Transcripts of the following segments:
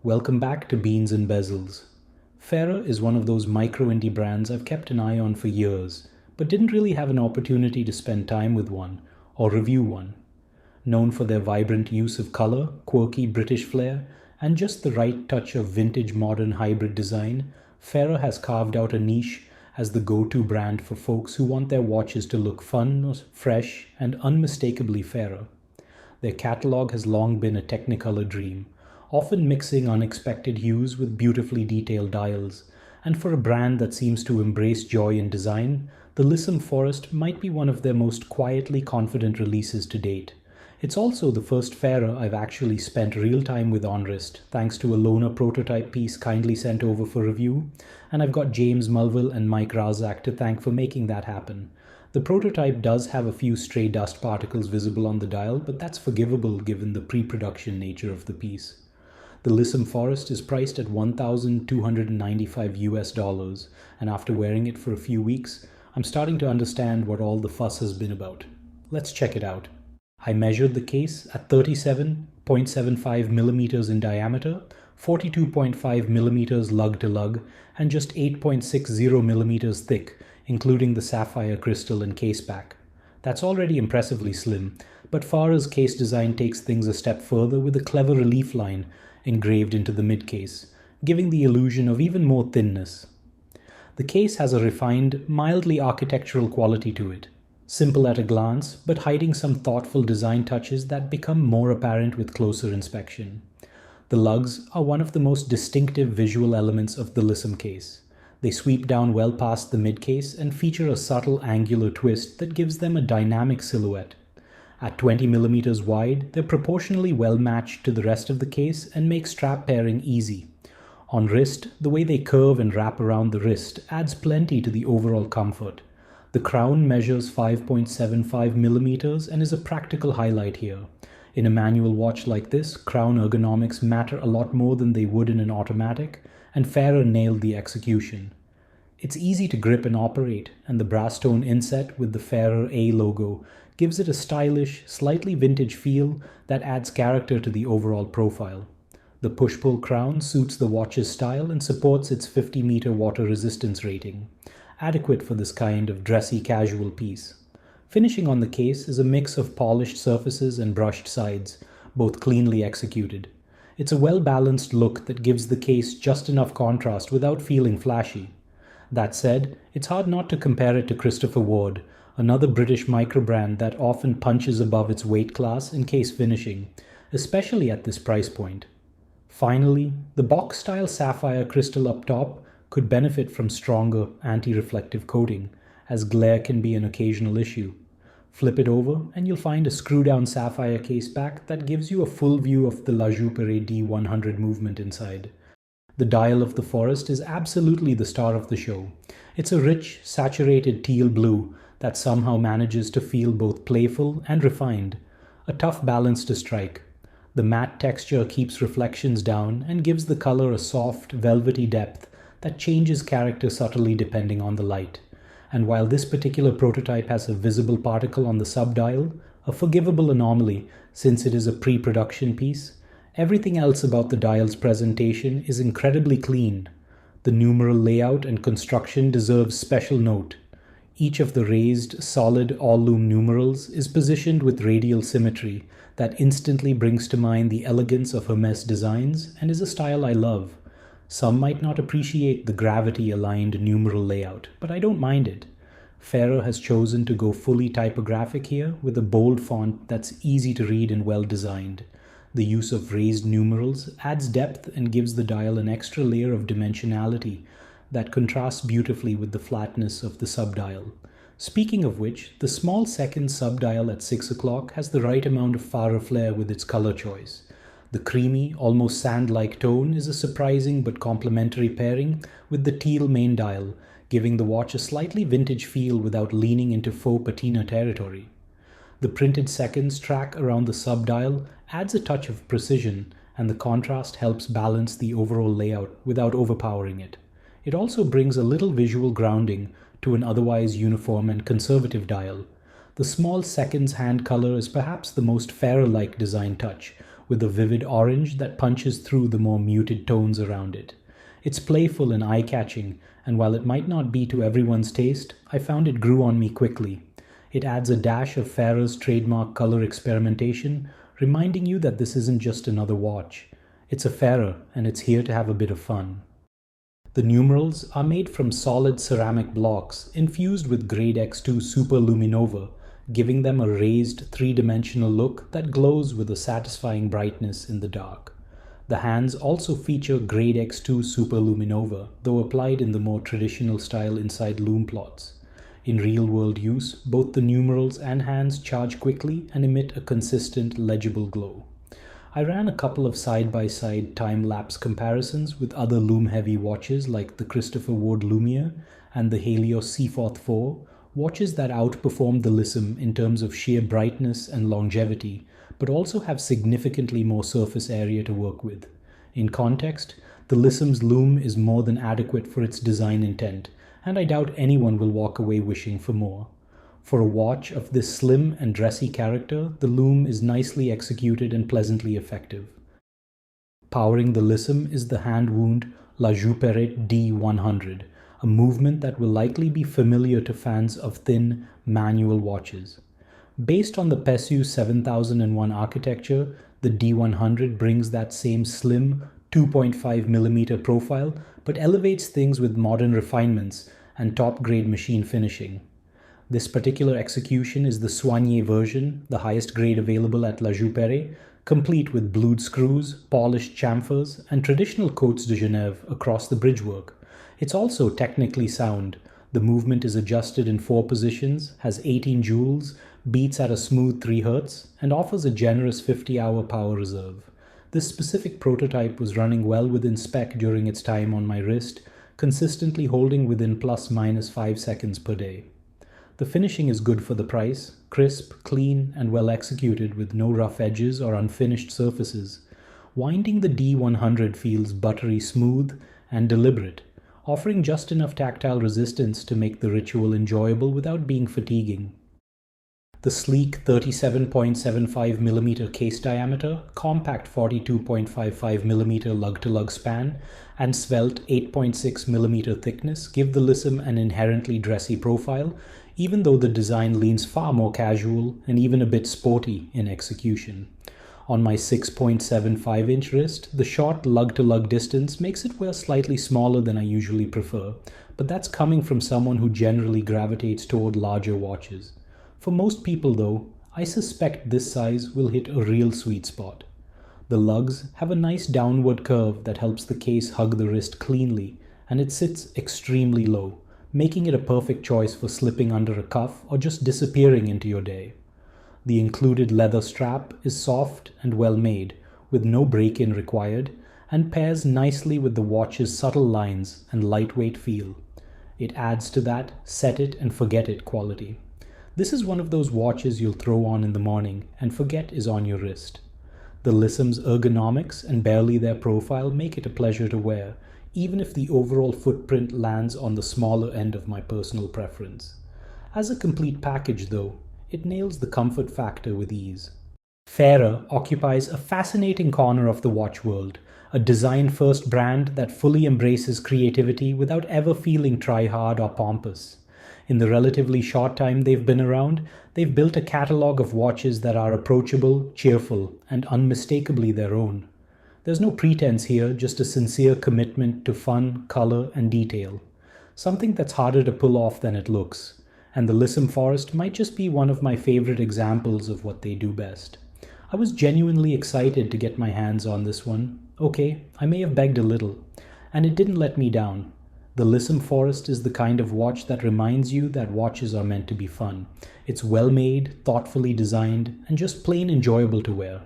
Welcome back to Beans and Bezels. Farah is one of those micro indie brands I've kept an eye on for years, but didn't really have an opportunity to spend time with one or review one. Known for their vibrant use of color, quirky British flair, and just the right touch of vintage modern hybrid design, Farah has carved out a niche as the go-to brand for folks who want their watches to look fun, fresh, and unmistakably Farah. Their catalog has long been a Technicolor dream, often mixing unexpected hues with beautifully detailed dials, and for a brand that seems to embrace joy in design, the Lissom Forest might be one of their most quietly confident releases to date. It's also the first Farah I've actually spent real time with on wrist, thanks to a loaner prototype piece kindly sent over for review, and I've got James Mulville and Mike Razak to thank for making that happen. The prototype does have a few stray dust particles visible on the dial, but that's forgivable given the pre-production nature of the piece. The Lissom Forest is priced at 1,295 US dollars, and after wearing it for a few weeks, I'm starting to understand what all the fuss has been about. Let's check it out. I measured the case at 37.75 millimeters in diameter, 42.5 millimeters lug to lug, and just 8.60 millimeters thick, including the sapphire crystal and case back. That's already impressively slim, but Farah's case design takes things a step further with a clever relief line engraved into the mid-case, giving the illusion of even more thinness. The case has a refined, mildly architectural quality to it, simple at a glance, but hiding some thoughtful design touches that become more apparent with closer inspection. The lugs are one of the most distinctive visual elements of the Lissom case. They sweep down well past the mid-case and feature a subtle angular twist that gives them a dynamic silhouette. At 20 millimeters wide, they're proportionally well matched to the rest of the case and make strap pairing easy. On wrist, the way they curve and wrap around the wrist adds plenty to the overall comfort. The crown measures 5.75 millimeters and is a practical highlight here. In a manual watch like this, crown ergonomics matter a lot more than they would in an automatic, and Farah nailed the execution. It's easy to grip and operate, and the brass tone inset with the Farah A logo gives it a stylish, slightly vintage feel that adds character to the overall profile. The push-pull crown suits the watch's style and supports its 50-meter water resistance rating, adequate for this kind of dressy casual piece. Finishing on the case is a mix of polished surfaces and brushed sides, both cleanly executed. It's a well-balanced look that gives the case just enough contrast without feeling flashy. That said, it's hard not to compare it to Christopher Ward, another British micro-brand that often punches above its weight class in case finishing, especially at this price point. Finally, the box-style sapphire crystal up top could benefit from stronger anti-reflective coating, as glare can be an occasional issue. Flip it over and you'll find a screw-down sapphire case back that gives you a full view of the La Jouperet D100 movement inside. The dial of the Forest is absolutely the star of the show. It's a rich, saturated teal blue that somehow manages to feel both playful and refined, a tough balance to strike. The matte texture keeps reflections down and gives the color a soft, velvety depth that changes character subtly depending on the light. And while this particular prototype has a visible particle on the subdial, a forgivable anomaly since it is a pre-production piece, everything else about the dial's presentation is incredibly clean. The numeral layout and construction deserves special note. Each of the raised, solid, all-lume numerals is positioned with radial symmetry that instantly brings to mind the elegance of Hermès designs and is a style I love. Some might not appreciate the gravity-aligned numeral layout, but I don't mind it. Farah has chosen to go fully typographic here with a bold font that's easy to read and well-designed. The use of raised numerals adds depth and gives the dial an extra layer of dimensionality that contrasts beautifully with the flatness of the subdial. Speaking of which, the small second subdial at 6 o'clock has the right amount of Farah flair with its color choice. The creamy, almost sand-like tone is a surprising but complementary pairing with the teal main dial, giving the watch a slightly vintage feel without leaning into faux patina territory. The printed seconds track around the subdial adds a touch of precision, and the contrast helps balance the overall layout without overpowering it. It also brings a little visual grounding to an otherwise uniform and conservative dial. The small seconds hand color is perhaps the most Farah-like design touch, with a vivid orange that punches through the more muted tones around it. It's playful and eye-catching, and while it might not be to everyone's taste, I found it grew on me quickly. It adds a dash of Farah's trademark color experimentation, reminding you that this isn't just another watch. It's a Farah, and it's here to have a bit of fun. The numerals are made from solid ceramic blocks infused with Grade X2 Super Luminova, giving them a raised three-dimensional look that glows with a satisfying brightness in the dark. The hands also feature Grade X2 Super Luminova, though applied in the more traditional style inside lume plots. In real-world use, both the numerals and hands charge quickly and emit a consistent, legible glow. I ran a couple of side-by-side time-lapse comparisons with other lume-heavy watches like the Christopher Ward Lumiere and the Helios Seaforth 4, watches that outperformed the Lissym in terms of sheer brightness and longevity, but also have significantly more surface area to work with. In context, the Lissym's lume is more than adequate for its design intent, and I doubt anyone will walk away wishing for more. For a watch of this slim and dressy character, the lume is nicely executed and pleasantly effective. Powering the Lissym is the hand-wound La Joux-Perret D100, a movement that will likely be familiar to fans of thin, manual watches. Based on the Pessu 7001 architecture, the D100 brings that same slim 2.5mm profile, but elevates things with modern refinements and top-grade machine finishing. This particular execution is the Soigné version, the highest grade available at La Joux-Perret, complete with blued screws, polished chamfers, and traditional Côtes de Genève across the bridgework. It's also technically sound. The movement is adjusted in 4 positions, has 18 joules, beats at a smooth 3 Hz, and offers a generous 50-hour power reserve. This specific prototype was running well within spec during its time on my wrist, consistently holding within ± 5 seconds per day. The finishing is good for the price, crisp, clean, and well executed with no rough edges or unfinished surfaces. Winding the D100 feels buttery smooth and deliberate, offering just enough tactile resistance to make the ritual enjoyable without being fatiguing. The sleek 37.75mm case diameter, compact 42.55mm lug-to-lug span, and svelte 8.6mm thickness give the Lissym an inherently dressy profile, even though the design leans far more casual and even a bit sporty in execution. On my 6.75-inch wrist, the short lug-to-lug distance makes it wear slightly smaller than I usually prefer, but that's coming from someone who generally gravitates toward larger watches. For most people though, I suspect this size will hit a real sweet spot. The lugs have a nice downward curve that helps the case hug the wrist cleanly, and it sits extremely low, making it a perfect choice for slipping under a cuff or just disappearing into your day. The included leather strap is soft and well made, with no break-in required, and pairs nicely with the watch's subtle lines and lightweight feel. It adds to that set it and forget it quality. This is one of those watches you'll throw on in the morning and forget is on your wrist. The Lissym's ergonomics and barely their profile make it a pleasure to wear, even if the overall footprint lands on the smaller end of my personal preference. As a complete package though, it nails the comfort factor with ease. Farah occupies a fascinating corner of the watch world, a design-first brand that fully embraces creativity without ever feeling try-hard or pompous. In the relatively short time they've been around, they've built a catalog of watches that are approachable, cheerful, and unmistakably their own. There's no pretense here, just a sincere commitment to fun, color, and detail. Something that's harder to pull off than it looks. And the Lissym Forest might just be one of my favorite examples of what they do best. I was genuinely excited to get my hands on this one. Okay, I may have begged a little, and it didn't let me down. The Lissym Forest is the kind of watch that reminds you that watches are meant to be fun. It's well made, thoughtfully designed, and just plain enjoyable to wear.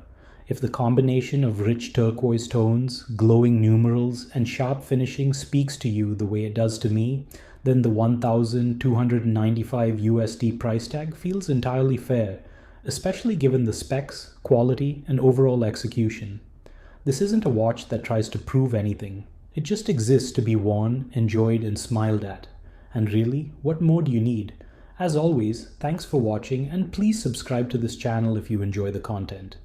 If the combination of rich turquoise tones, glowing numerals, and sharp finishing speaks to you the way it does to me, then the $1,295 USD price tag feels entirely fair, especially given the specs, quality, and overall execution. This isn't a watch that tries to prove anything. It just exists to be worn, enjoyed, and smiled at. And really, what more do you need? As always, thanks for watching, and please subscribe to this channel if you enjoy the content.